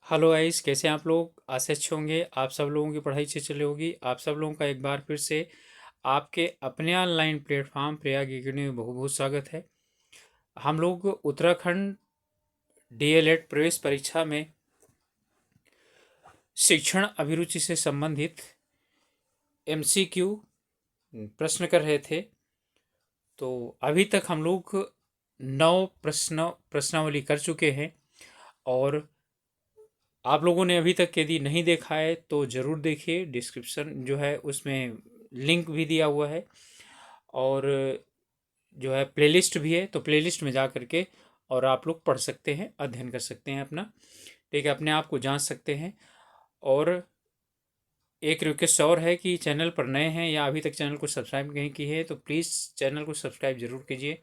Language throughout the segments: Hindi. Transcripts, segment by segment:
हेलो गाइस, कैसे हैं आप लोग। आशा अच्छे होंगे। आप सब लोगों की पढ़ाई अच्छी चल रही होगी। आप सब लोगों का एक बार फिर से आपके अपने ऑनलाइन प्लेटफॉर्म प्रयाग एकेडमी में बहुत बहुत स्वागत है। हम लोग उत्तराखंड डीएलएड प्रवेश परीक्षा में शिक्षण अभिरुचि से संबंधित एमसीक्यू प्रश्न कर रहे थे। तो अभी तक हम लोग 9 प्रश्नावली कर चुके हैं। और आप लोगों ने अभी तक यदि नहीं देखा है तो ज़रूर देखिए। डिस्क्रिप्शन जो है उसमें लिंक भी दिया हुआ है, और जो है प्लेलिस्ट भी है, तो प्लेलिस्ट में जा करके और आप लोग पढ़ सकते हैं, अध्ययन कर सकते हैं अपना। ठीक है, अपने आप को जांच सकते हैं। और एक रिक्वेस्ट और है कि चैनल पर नए हैं या अभी तक चैनल को सब्सक्राइब नहीं किए हैं तो प्लीज़ चैनल को सब्सक्राइब जरूर कीजिए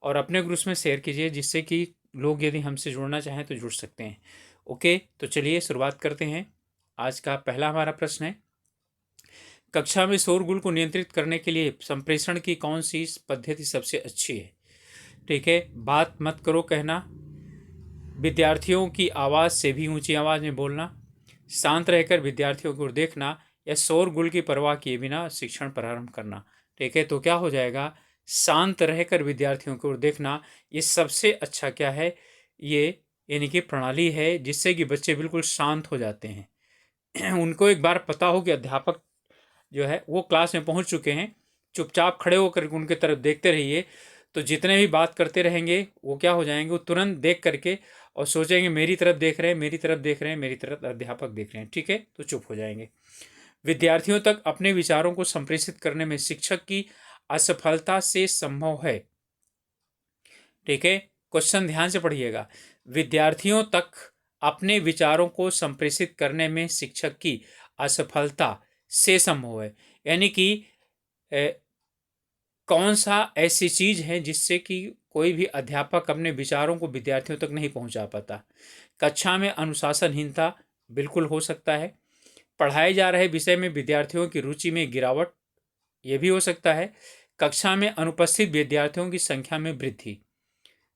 और अपने ग्रुप्स में शेयर कीजिए, जिससे कि लोग यदि हमसे जुड़ना चाहें तो जुड़ सकते हैं। ओके, तो चलिए शुरुआत करते हैं। आज का पहला हमारा प्रश्न है, कक्षा में शोरगुल को नियंत्रित करने के लिए संप्रेषण की कौन सी पद्धति सबसे अच्छी है। ठीक है, बात मत करो कहना, विद्यार्थियों की आवाज़ से भी ऊंची आवाज़ में बोलना, शांत रहकर विद्यार्थियों को देखना, या शोरगुल की परवाह किए बिना शिक्षण प्रारंभ करना। ठीक है, तो क्या हो जाएगा, शांत रहकर विद्यार्थियों को देखना। ये सबसे अच्छा क्या है, ये यानी कि प्रणाली है जिससे कि बच्चे बिल्कुल शांत हो जाते हैं। उनको एक बार पता हो कि अध्यापक जो है वो क्लास में पहुंच चुके हैं, चुपचाप खड़े होकर उनके तरफ देखते रहिए। तो जितने भी बात करते रहेंगे वो क्या हो जाएंगे, वो तुरंत देख करके और सोचेंगे मेरी तरफ देख रहे हैं, मेरी तरफ देख रहे हैं, मेरी तरफ अध्यापक देख रहे हैं। ठीक है, तो चुप हो जाएंगे। विद्यार्थियों तक अपने विचारों को संप्रेषित करने में शिक्षक की असफलता से संभव है। ठीक है, क्वेश्चन ध्यान से पढ़िएगा। विद्यार्थियों तक अपने विचारों को संप्रेषित करने में शिक्षक की असफलता से संभव है, यानी कि कौन सा ऐसी चीज है जिससे कि कोई भी अध्यापक अपने विचारों को विद्यार्थियों तक नहीं पहुंचा पाता। कक्षा में अनुशासनहीनता बिल्कुल हो सकता है। पढ़ाए जा रहे विषय में विद्यार्थियों की रुचि में गिरावट, ये भी हो सकता है। कक्षा में अनुपस्थित विद्यार्थियों की संख्या में वृद्धि।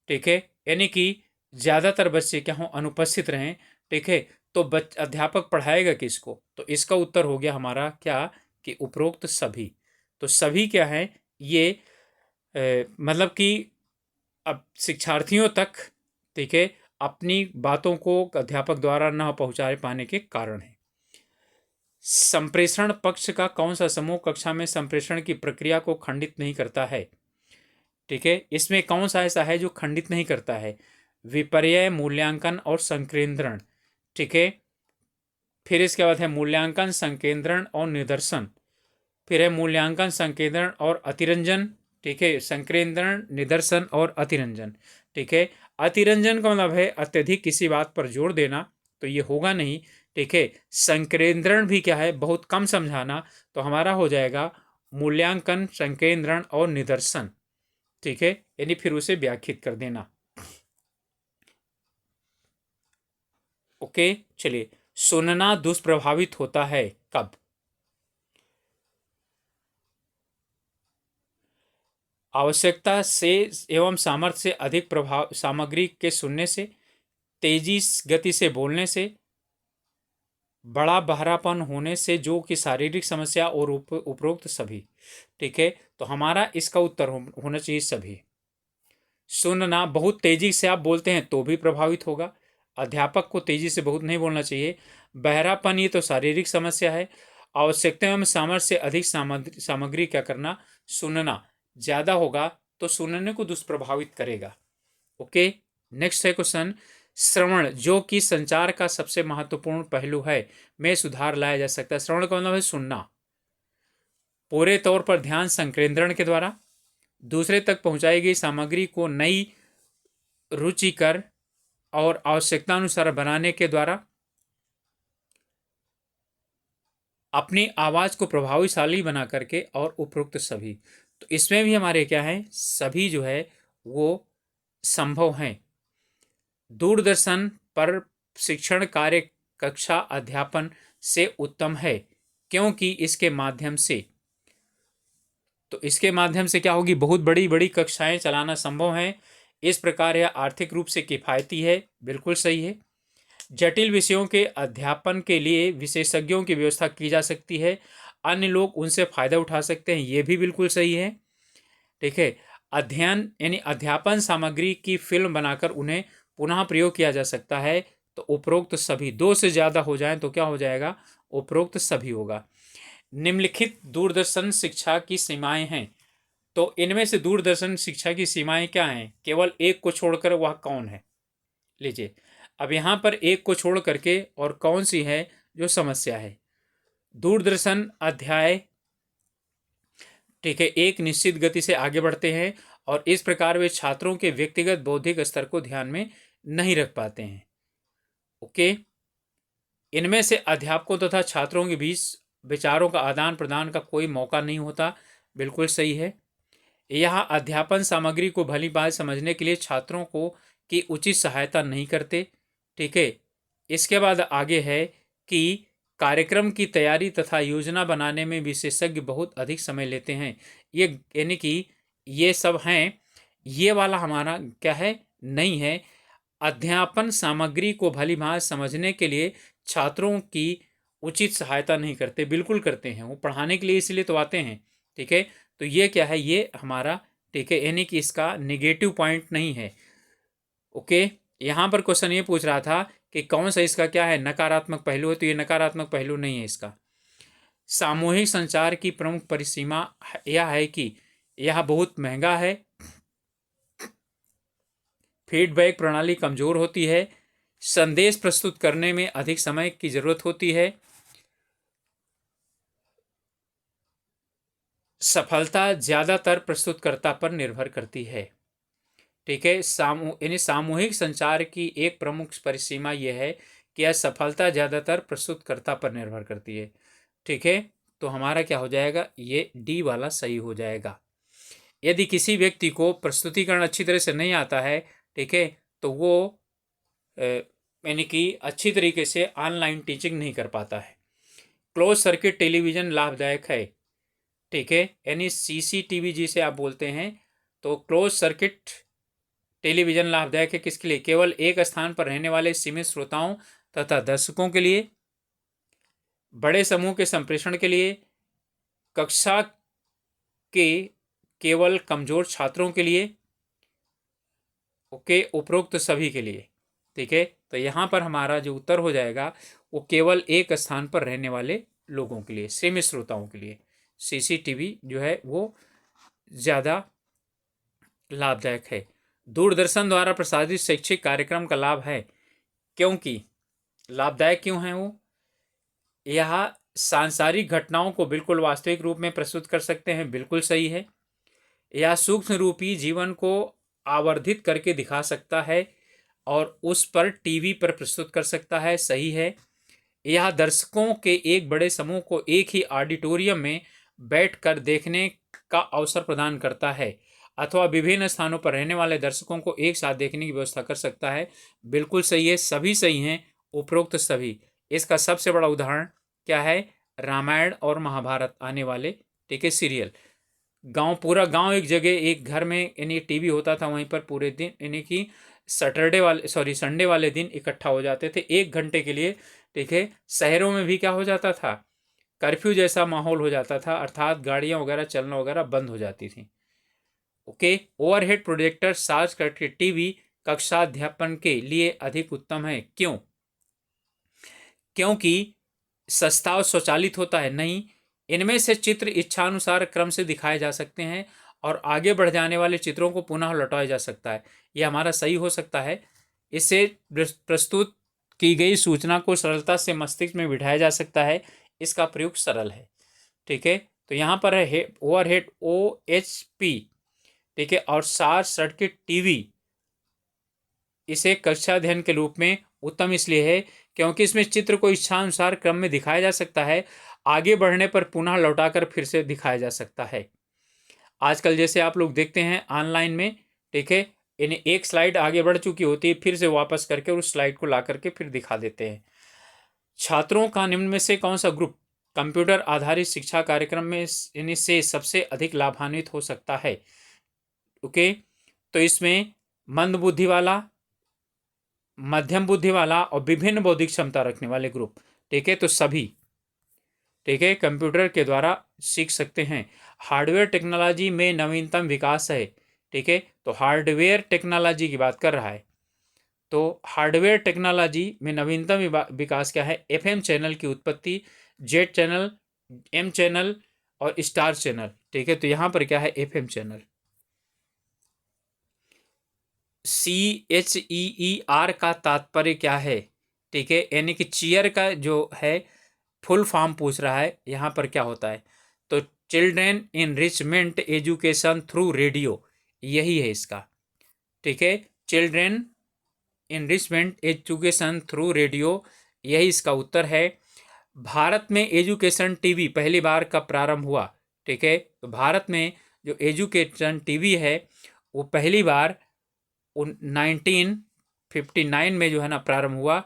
ठीक है, यानी कि ज़्यादातर बच्चे क्या हों, अनुपस्थित रहें। ठीक है, तो अध्यापक पढ़ाएगा किसको, तो इसका उत्तर हो गया हमारा क्या, कि उपरोक्त सभी। तो सभी क्या है, ये मतलब कि अब शिक्षार्थियों तक, ठीक है, अपनी बातों को अध्यापक द्वारा न पहुंचा पाने के कारण है। संप्रेषण पक्ष का कौन सा समूह कक्षा में संप्रेषण की प्रक्रिया को खंडित नहीं करता है। ठीक है, इसमें कौन सा ऐसा है जो खंडित नहीं करता है, विपर्यय, मूल्यांकन और संकेंद्रण। ठीक है, फिर इसके बाद है मूल्यांकन, संकेंद्रण और निदर्शन। फिर है मूल्यांकन, संकेंद्रण और अतिरंजन। ठीक है, संकेंद्रण, निदर्शन और अतिरंजन। ठीक है, अतिरंजन का मतलब है अत्यधिक किसी बात पर जोर देना, तो ये होगा नहीं। ठीक है, संकेंद्रण भी क्या है, बहुत कम समझाना, तो हमारा हो जाएगा मूल्यांकन, संकेंद्रण और निदर्शन। ठीक है, यानी फिर उसे व्याख्यात कर देना। ओके, चलिए, सुनना दुष्प्रभावित होता है कब। आवश्यकता से एवं सामर्थ्य से अधिक प्रभाव सामग्री के सुनने से, तेजी गति से बोलने से, बड़ा बहरापन होने से, जो कि शारीरिक समस्या और उपरोक्त सभी। ठीक है, तो हमारा इसका उत्तर होना चाहिए सभी। सुनना, बहुत तेजी से आप बोलते हैं तो भी प्रभावित होगा। अध्यापक को तेजी से बहुत नहीं बोलना चाहिए। बहरापन, ये तो शारीरिक समस्या है। आवश्यकता एवं सामर्थ्य से अधिक सामग्री क्या करना, सुनना ज्यादा होगा तो सुनने को दुष्प्रभावित करेगा। ओके, नेक्स्ट है क्वेश्चन, श्रवण जो कि संचार का सबसे महत्वपूर्ण पहलू है, में सुधार लाया जा सकता है। श्रवण का मतलब है सुनना। पूरे तौर पर ध्यान संकेंद्रण के द्वारा, दूसरे तक पहुंचाई गई सामग्री को नई, रुचिकर और आवश्यकतानुसार बनाने के द्वारा, अपनी आवाज को प्रभावशाली बना करके, और उपरोक्त सभी। तो इसमें भी हमारे क्या है, सभी जो है वो संभव हैं। दूरदर्शन पर शिक्षण कार्य कक्षा अध्यापन से उत्तम है, क्योंकि इसके माध्यम से, तो इसके माध्यम से क्या होगी, बहुत बड़ी बड़ी कक्षाएं चलाना संभव है। इस प्रकार यह आर्थिक रूप से किफायती है, बिल्कुल सही है। जटिल विषयों के अध्यापन के लिए विशेषज्ञों की व्यवस्था की जा सकती है, अन्य लोग उनसे फायदा उठा सकते हैं, ये भी बिल्कुल सही है। ठीक है। अध्ययन यानी अध्यापन सामग्री की फिल्म बनाकर उन्हें पुनः प्रयोग किया जा सकता है। तो उपरोक्त सभी, दो से ज्यादा हो जाएं तो क्या हो जाएगा, उपरोक्त सभी होगा। निम्नलिखित दूरदर्शन शिक्षा की सीमाएं हैं, तो इनमें से दूरदर्शन शिक्षा की सीमाएं क्या हैं, केवल एक को छोड़कर, वह कौन है। लीजिए, अब यहां पर एक को छोड़ करके और कौन सी है जो समस्या है। दूरदर्शन अध्याय, ठीक है, एक निश्चित गति से आगे बढ़ते हैं और इस प्रकार वे छात्रों के व्यक्तिगत बौद्धिक स्तर को ध्यान में नहीं रख पाते हैं। ओके। इनमें से अध्यापकों तथा छात्रों के बीच विचारों का आदान प्रदान का कोई मौका नहीं होता, बिल्कुल सही है। यहाँ अध्यापन सामग्री को भली भांति समझने के लिए छात्रों को की उचित सहायता नहीं करते। ठीक है। इसके बाद आगे है कि कार्यक्रम की तैयारी तथा योजना बनाने में विशेषज्ञ बहुत अधिक समय लेते हैं। ये यानी कि ये सब हैं, ये वाला हमारा क्या है, नहीं है। अध्यापन सामग्री को भली भांति समझने के लिए छात्रों की उचित सहायता नहीं करते, बिल्कुल करते हैं, वो पढ़ाने के लिए इसलिए तो आते हैं। ठीक है। तो ये क्या है, ये हमारा, ठीक है, यानी कि इसका निगेटिव पॉइंट नहीं है। ओके। यहाँ पर क्वेश्चन ये पूछ रहा था कि कौन सा इसका क्या है, नकारात्मक पहलू है, तो ये नकारात्मक पहलू नहीं है इसका। सामूहिक संचार की प्रमुख परिसीमा यह है कि यह बहुत महंगा है, फीडबैक प्रणाली कमजोर होती है, संदेश प्रस्तुत करने में अधिक समय की जरूरत होती है, सफलता ज्यादातर प्रस्तुतकर्ता पर निर्भर करती है। ठीक है। यानी सामूहिक संचार की एक प्रमुख परिसीमा यह है कि यह सफलता ज्यादातर प्रस्तुतकर्ता पर निर्भर करती है। ठीक है। तो हमारा क्या हो जाएगा, ये डी वाला सही हो जाएगा। यदि किसी व्यक्ति को प्रस्तुतिकरण अच्छी तरह से नहीं आता है, ठीक है, तो वो यानी कि अच्छी तरीके से ऑनलाइन टीचिंग नहीं कर पाता है। क्लोज सर्किट टेलीविजन लाभदायक है। ठीक है। यानी सीसीटीवी जिसे आप बोलते हैं, तो क्लोज सर्किट टेलीविजन लाभदायक है किसके लिए, केवल एक स्थान पर रहने वाले सीमित श्रोताओं तथा दर्शकों के लिए, बड़े समूह के संप्रेषण के लिए, कक्षा के केवल कमजोर छात्रों के लिए, ओके, उपरोक्त सभी के लिए। ठीक है। तो यहाँ पर हमारा जो उत्तर हो जाएगा वो केवल एक स्थान पर रहने वाले लोगों के लिए, सीमित श्रोताओं के लिए सीसीटीवी जो है वो ज़्यादा लाभदायक है। दूरदर्शन द्वारा प्रसारित शैक्षिक कार्यक्रम का लाभ है, क्योंकि लाभदायक क्यों है वो, यह सांसारिक घटनाओं को बिल्कुल वास्तविक रूप में प्रस्तुत कर सकते हैं, बिल्कुल सही है। यह सूक्ष्म रूपी जीवन को आवर्धित करके दिखा सकता है और उस पर टीवी पर प्रस्तुत कर सकता है, सही है। यह दर्शकों के एक बड़े समूह को एक ही ऑडिटोरियम में बैठकर देखने का अवसर प्रदान करता है अथवा विभिन्न स्थानों पर रहने वाले दर्शकों को एक साथ देखने की व्यवस्था कर सकता है, बिल्कुल सही है, सभी सही हैं, उपरोक्त सभी। इसका सबसे बड़ा उदाहरण क्या है, रामायण और महाभारत आने वाले, ठीक है, सीरियल। गांव, पूरा गांव एक जगह एक घर में यानी टीवी होता था, वहीं पर पूरे दिन यानी कि संडे वाले दिन इकट्ठा हो जाते थे 1 घंटे के लिए। ठीक है। शहरों में भी क्या हो जाता था, कर्फ्यू जैसा माहौल हो जाता था, अर्थात गाड़ियां वगैरह चलना वगैरह बंद हो जाती थी। ओके। ओवरहेड प्रोजेक्टर साज करके टीवी कक्षाध्यापन के लिए अधिक उत्तम है, क्यों, क्योंकि सस्ता और स्वचालित होता है, नहीं, इनमें से चित्र इच्छानुसार क्रम से दिखाए जा सकते हैं और आगे बढ़ जाने वाले चित्रों को पुनः लौटाया जा सकता है, यह हमारा सही हो सकता है। इससे प्रस्तुत की गई सूचना को सरलता से मस्तिष्क में बिठाया जा सकता है, इसका प्रयोग सरल है। ठीक है। तो यहाँ पर है ओवरहेड OHP, ठीक है, और शॉर्ट सर्किट टीवी इसे कक्षा अध्ययन के रूप में उत्तम इसलिए है क्योंकि इसमें चित्र को इच्छानुसार क्रम में दिखाया जा सकता है, आगे बढ़ने पर पुनः लौटाकर फिर से दिखाया जा सकता है। आजकल जैसे आप लोग देखते हैं ऑनलाइन में, ठीक है, इन्हें एक स्लाइड आगे बढ़ चुकी होती है, फिर से वापस करके उस स्लाइड को ला करके फिर दिखा देते हैं। छात्रों का निम्न में से कौन सा ग्रुप कंप्यूटर आधारित शिक्षा कार्यक्रम में इन्हीं से सबसे अधिक लाभान्वित हो सकता है। ओके। तो इसमें मंद बुद्धि वाला, मध्यम बुद्धि वाला और विभिन्न बौद्धिक क्षमता रखने वाले ग्रुप। ठीक है, तो सभी ठीक है कंप्यूटर के द्वारा सीख सकते हैं। हार्डवेयर टेक्नोलॉजी में नवीनतम विकास है। ठीक है, तो हार्डवेयर टेक्नोलॉजी की बात कर रहा है। तो हार्डवेयर टेक्नोलॉजी में नवीनतम विकास क्या है? एफएम चैनल की उत्पत्ति, जेड चैनल, एम चैनल और स्टार चैनल। ठीक है, तो यहां पर क्या है? FM channel. CHEER का तात्पर्य क्या है? ठीक है, यानी कि चीयर का जो है फुल फॉर्म पूछ रहा है, यहां पर क्या होता है? तो children enrichment education through radio, यही है इसका। ठीक है, children enrichment education through radio, यही इसका उत्तर है। भारत में एजुकेशन टीवी पहली बार कब प्रारंभ हुआ? ठीक है, तो भारत में जो एजुकेशन टीवी है वो पहली बार 1959 में जो है ना प्रारंभ हुआ।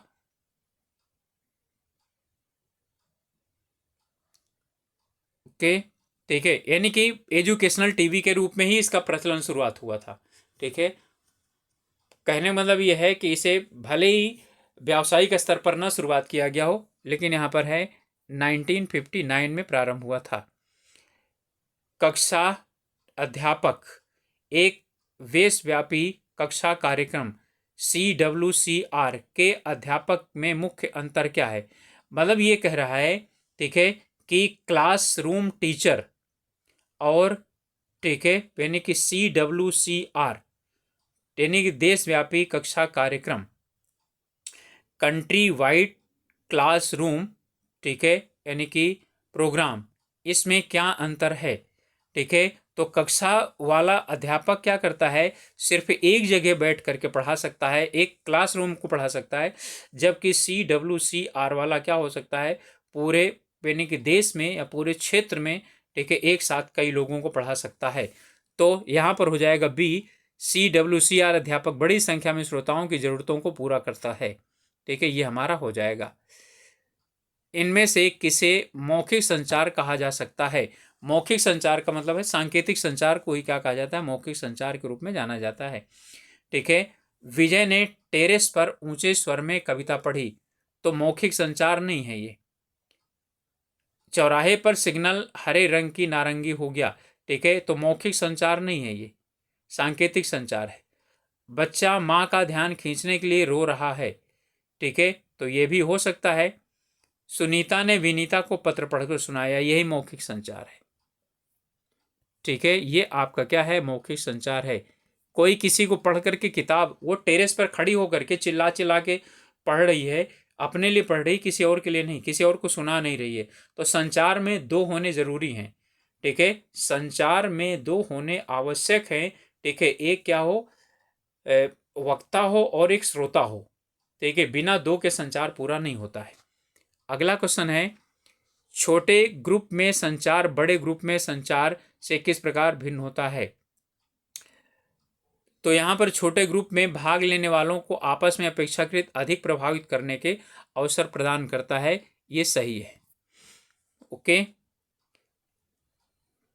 ओके, ठीक है, यानी कि एजुकेशनल टीवी के रूप में ही इसका प्रचलन शुरुआत हुआ था। ठीक है, कहने का मतलब यह है कि इसे भले ही व्यावसायिक स्तर पर न शुरुआत किया गया हो, लेकिन यहाँ पर है 1959 में प्रारंभ हुआ था। कक्षा अध्यापक एक देशव्यापी कक्षा कार्यक्रम CWCR के अध्यापक में मुख्य अंतर क्या है? मतलब ये कह रहा है, ठीक है, कि क्लासरूम टीचर और ठीक है यानी कि CWCR यानी कि देशव्यापी कक्षा कार्यक्रम, कंट्री वाइड क्लासरूम, ठीक है, यानी कि प्रोग्राम, इसमें क्या अंतर है? ठीक है, तो कक्षा वाला अध्यापक क्या करता है? सिर्फ एक जगह बैठ करके पढ़ा सकता है, एक क्लासरूम को पढ़ा सकता है, जबकि CWCR वाला क्या हो सकता है? पूरे यानी कि देश में या पूरे क्षेत्र में, ठीक है, एक साथ कई लोगों को पढ़ा सकता है। तो यहाँ पर हो जाएगा B। CWCR अध्यापक बड़ी संख्या में श्रोताओं की जरूरतों को पूरा करता है। ठीक है, ये हमारा हो जाएगा। इनमें से किसे मौखिक संचार कहा जा सकता है? मौखिक संचार का मतलब है सांकेतिक संचार को ही क्या कहा जाता है? मौखिक संचार के रूप में जाना जाता है। ठीक है, विजय ने टेरेस पर ऊंचे स्वर में कविता पढ़ी, तो मौखिक संचार नहीं है ये। चौराहे पर सिग्नल हरे रंग की नारंगी हो गया, ठीक है, तो मौखिक संचार नहीं है ये, सांकेतिक संचार है। बच्चा माँ का ध्यान खींचने के लिए रो रहा है, ठीक है, तो ये भी हो सकता है। सुनीता ने विनीता को पत्र पढ़कर सुनाया, यही मौखिक संचार है। ठीक है, ये आपका क्या है? मौखिक संचार है। कोई किसी को पढ़ करके किताब, वो टेरेस पर खड़ी होकर के चिल्ला चिल्ला के पढ़ रही है, अपने लिए पढ़ रही, किसी और के लिए नहीं, किसी और को सुना नहीं रही है। तो संचार में दो होने जरूरी हैं। ठीक है, संचार में दो होने आवश्यक हैं। ठीक है, एक क्या हो? वक्ता हो और एक श्रोता हो। ठीक है, बिना दो के संचार पूरा नहीं होता है। अगला क्वेश्चन है, छोटे ग्रुप में संचार बड़े ग्रुप में संचार से किस प्रकार भिन्न होता है? तो यहाँ पर छोटे ग्रुप में भाग लेने वालों को आपस में अपेक्षाकृत अधिक प्रभावित करने के अवसर प्रदान करता है, ये सही है। ओके,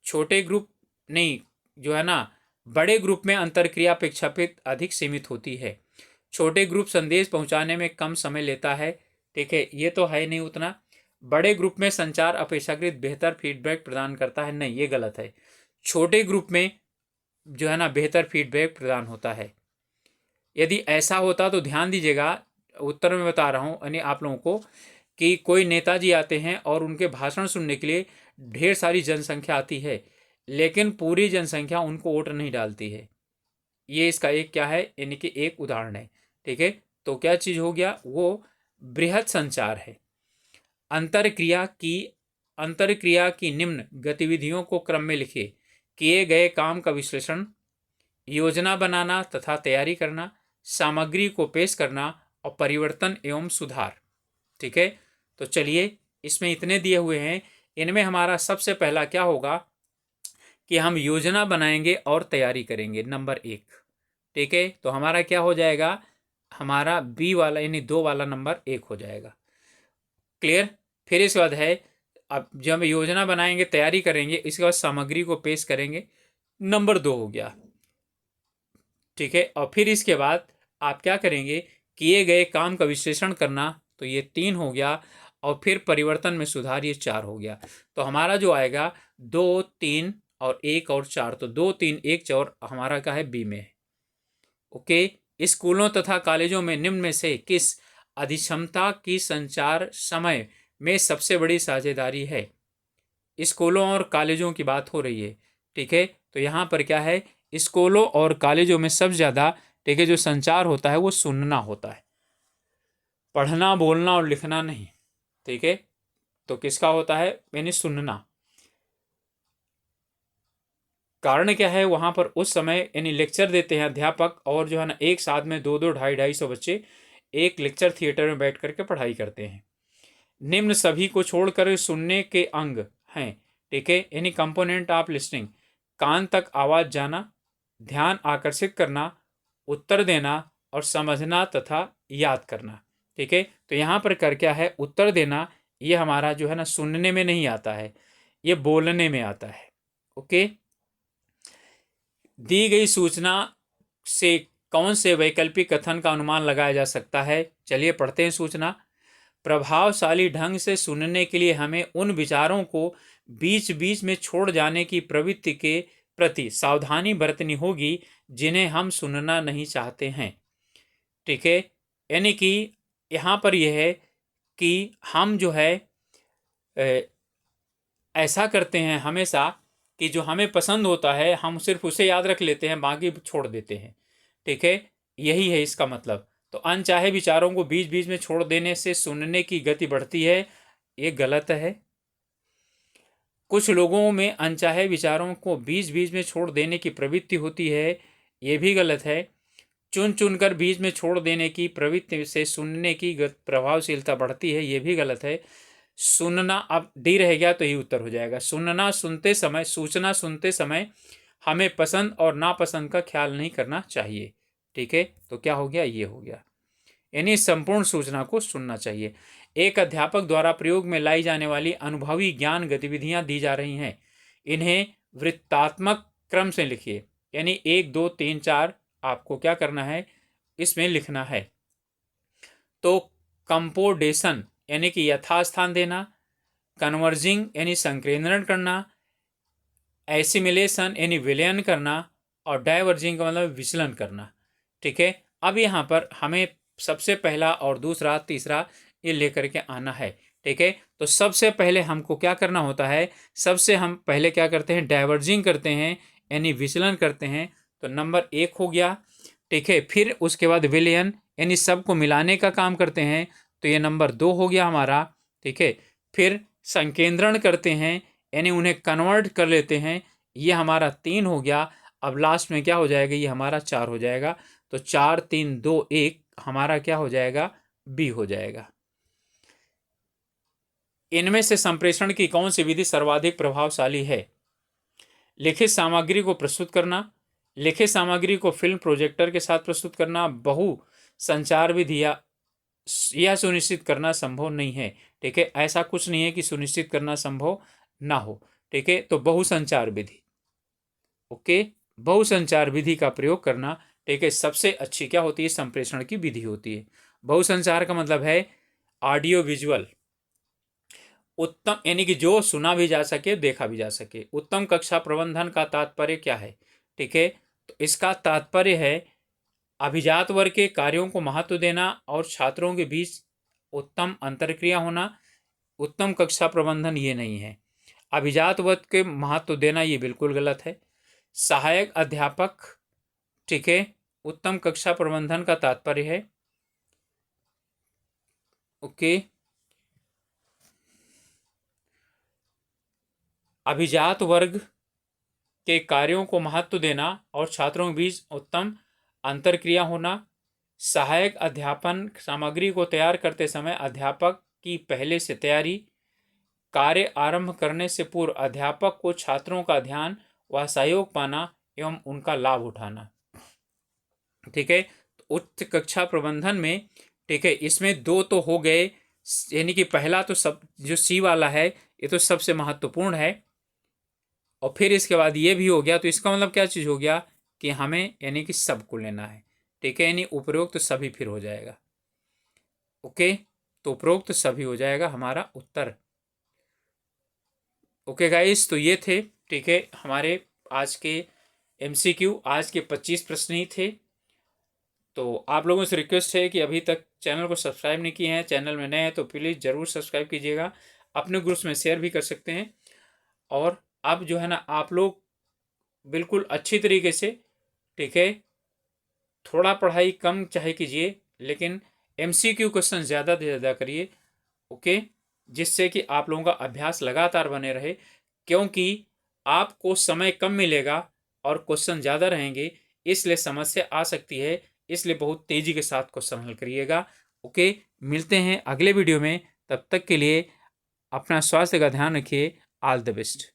छोटे ग्रुप नहीं, जो है ना, बड़े ग्रुप में अंतरक्रिया अपेक्षाकृत अधिक सीमित होती है। छोटे ग्रुप संदेश पहुंचाने में कम समय लेता है। ठीक है, ये तो है नहीं उतना। बड़े ग्रुप में संचार अपेक्षाकृत बेहतर फीडबैक प्रदान करता है, नहीं, ये गलत है। छोटे ग्रुप में जो है ना बेहतर फीडबैक प्रदान होता है। यदि ऐसा होता तो ध्यान दीजिएगा, उत्तर में बता रहा हूँ यानी आप लोगों को, कि कोई नेताजी आते हैं और उनके भाषण सुनने के लिए ढेर सारी जनसंख्या आती है, लेकिन पूरी जनसंख्या उनको वोट नहीं डालती है। ये इसका एक क्या है, यानी कि एक उदाहरण है। ठीक है, तो क्या चीज हो गया? वो बृहद संचार है। अंतरक्रिया की निम्न गतिविधियों को क्रम में लिखिए। किए गए काम का विश्लेषण, योजना बनाना तथा तैयारी करना, सामग्री को पेश करना और परिवर्तन एवं सुधार। ठीक है, तो चलिए, इसमें इतने दिए हुए हैं। इनमें हमारा सबसे पहला क्या होगा कि हम योजना बनाएंगे और तैयारी करेंगे, नंबर 1। ठीक है, तो हमारा क्या हो जाएगा? हमारा बी वाला यानी 2 वाला नंबर 1 हो जाएगा। क्लियर? फिर इसके बाद है, अब जब हम योजना बनाएंगे तैयारी करेंगे, इसके बाद सामग्री को पेश करेंगे, नंबर 2 हो गया। ठीक है, और फिर इसके बाद आप क्या करेंगे किए गए काम का विश्लेषण करना, तो ये 3 हो गया, और फिर परिवर्तन में सुधार, ये 4 हो गया। तो हमारा जो आएगा 2, 3 और 1 और 4, तो 2, 3, 1, 4 हमारा क्या है, बी में है। ओके। स्कूलों तथा कॉलेजों में निम्न में से किस अधिक्षमता की संचार समय में सबसे बड़ी साझेदारी है? स्कूलों और कॉलेजों की बात हो रही है, ठीक है। तो यहाँ पर क्या है, स्कूलों और कॉलेजों में सबसे ज़्यादा, ठीक है, जो संचार होता है वो सुनना होता है, पढ़ना बोलना और लिखना नहीं, ठीक है। तो किसका होता है, यानी सुनना। कारण क्या है, वहाँ पर उस समय यानी लेक्चर देते हैं अध्यापक, और जो है ना एक साथ में 2-2, 250-250 बच्चे एक लेक्चर थिएटर में बैठ करके पढ़ाई करते हैं। निम्न सभी को छोड़कर सुनने के अंग हैं, ठीक है, यानी कंपोनेंट ऑफ लिसनिंग: कान तक आवाज जाना, ध्यान आकर्षित करना, उत्तर देना और समझना तथा याद करना, ठीक है। तो यहाँ पर कर क्या है, उत्तर देना, ये हमारा जो है ना सुनने में नहीं आता है, ये बोलने में आता है। ओके। दी गई सूचना से कौन से वैकल्पिक कथन का अनुमान लगाया जा सकता है? चलिए पढ़ते हैं सूचना। प्रभावशाली ढंग से सुनने के लिए हमें उन विचारों को बीच बीच में छोड़ जाने की प्रवृत्ति के प्रति सावधानी बरतनी होगी जिन्हें हम सुनना नहीं चाहते हैं, ठीक है। यानी कि यहाँ पर यह है कि हम जो है ऐसा करते हैं हमेशा कि जो हमें पसंद होता है हम सिर्फ उसे याद रख लेते हैं, बाकी छोड़ देते हैं, ठीक है। यही है इसका मतलब। तो अनचाहे विचारों को बीच बीच में छोड़ देने से सुनने की गति बढ़ती है, ये गलत है। कुछ लोगों में अनचाहे विचारों को बीच बीच में छोड़ देने की प्रवृत्ति होती है, ये भी गलत है। चुन चुनकर बीच में छोड़ देने की प्रवृत्ति से सुनने की प्रभावशीलता बढ़ती है, ये भी गलत है। सुनना, अब डी रह गया तो ही उत्तर हो जाएगा। सुनना सुनते समय, सूचना सुनते समय हमें पसंद और नापसंद का ख्याल नहीं करना चाहिए, ठीक है। तो क्या हो गया, ये हो गया, यानी संपूर्ण सूचना को सुनना चाहिए। एक अध्यापक द्वारा प्रयोग में लाई जाने वाली अनुभवी ज्ञान गतिविधियां दी जा रही हैं, इन्हें वृत्तात्मक क्रम से लिखिए, यानी 1, 2, 3, 4 आपको क्या करना है, इसमें लिखना है। तो कंपोडेशन यानी कि यथास्थान देना, कन्वर्जिंग यानी संकेंद्रण करना, एसिमिलेशन यानी विलयन करना, और डाइवर्जिंग का मतलब विचलन करना, ठीक है। अब यहाँ पर हमें सबसे पहला और दूसरा तीसरा ये लेकर के आना है, ठीक है। तो सबसे पहले हमको क्या करना होता है, सबसे हम पहले क्या करते हैं, डाइवर्जिंग करते हैं यानी विचलन करते हैं, तो नंबर 1 हो गया, ठीक है। फिर उसके बाद विलयन यानी सबको मिलाने का काम करते हैं, तो ये नंबर 2 हो गया हमारा, ठीक है। फिर संकेंद्रण करते हैं यानी उन्हें कन्वर्ट कर लेते हैं, ये हमारा 3 हो गया। अब लास्ट में क्या हो जाएगा, ये हमारा 4 हो जाएगा। तो 4, 3, 2, 1 हमारा क्या हो जाएगा, बी हो जाएगा। इनमें से संप्रेषण की कौन सी विधि सर्वाधिक प्रभावशाली है? लिखित सामग्री को प्रस्तुत करना, लिखित सामग्री को फिल्म प्रोजेक्टर के साथ प्रस्तुत करना, बहु संचार विधि यह सुनिश्चित करना संभव नहीं है, ठीक है। ऐसा कुछ नहीं है कि सुनिश्चित करना संभव ना हो, ठीक है। तो बहुसंचार विधि, ओके, बहुसंचार विधि का प्रयोग करना, ठीक है, सबसे अच्छी क्या होती है, संप्रेषण की विधि होती है। बहुसंचार का मतलब है ऑडियो विजुअल उत्तम, यानी कि जो सुना भी जा सके देखा भी जा सके। उत्तम कक्षा प्रबंधन का तात्पर्य क्या है, ठीक है। तो इसका तात्पर्य है अभिजात वर्ग के कार्यों को महत्व देना और छात्रों के बीच उत्तम अंतरक्रिया होना। उत्तम कक्षा प्रबंधन ये नहीं है। अभिजात वर्ग के महत्व देना ये बिल्कुल गलत है। सहायक अध्यापक, ठीक है, उत्तम कक्षा प्रबंधन का तात्पर्य है, ओके, अभिजात वर्ग के कार्यों को महत्व देना और छात्रों के बीच उत्तम अंतरक्रिया होना। सहायक अध्यापन सामग्री को तैयार करते समय अध्यापक की पहले से तैयारी। कार्य आरंभ करने से पूर्व अध्यापक को छात्रों का ध्यान व सहयोग पाना एवं उनका लाभ उठाना, ठीक है। उच्च कक्षा प्रबंधन में, ठीक है, इसमें 2 तो हो गए, यानी कि पहला तो सब जो सी वाला है ये तो सबसे महत्वपूर्ण है, और फिर इसके बाद ये भी हो गया। तो इसका मतलब क्या चीज़ हो गया कि हमें यानी कि सबको लेना है, ठीक है, यानी उपरोक्त तो सभी फिर हो जाएगा। ओके, तो उपरोक्त सभी हो जाएगा हमारा उत्तर। ओके गाइस, तो ये थे, ठीक है, हमारे आज के एमसीक्यू। आज के 25 प्रश्न ही थे। तो आप लोगों से रिक्वेस्ट है कि अभी तक चैनल को सब्सक्राइब नहीं किए हैं, चैनल में नए हैं तो प्लीज़ ज़रूर सब्सक्राइब कीजिएगा। अपने ग्रुप्स में शेयर भी कर सकते हैं। और अब जो है ना, आप लोग बिल्कुल अच्छी तरीके से, ठीक है, थोड़ा पढ़ाई कम चाहे कीजिए, लेकिन एमसीक्यू क्वेश्चन ज़्यादा से ज़्यादा करिए। ओके, जिससे कि आप लोगों का अभ्यास लगातार बने रहे, क्योंकि आपको समय कम मिलेगा और क्वेश्चन ज़्यादा रहेंगे, इसलिए समस्या आ सकती है। इसलिए बहुत तेज़ी के साथ क्वेश्चन हल करिएगा। ओके, मिलते हैं अगले वीडियो में। तब तक के लिए अपना स्वास्थ्य का ध्यान रखिए। All the best.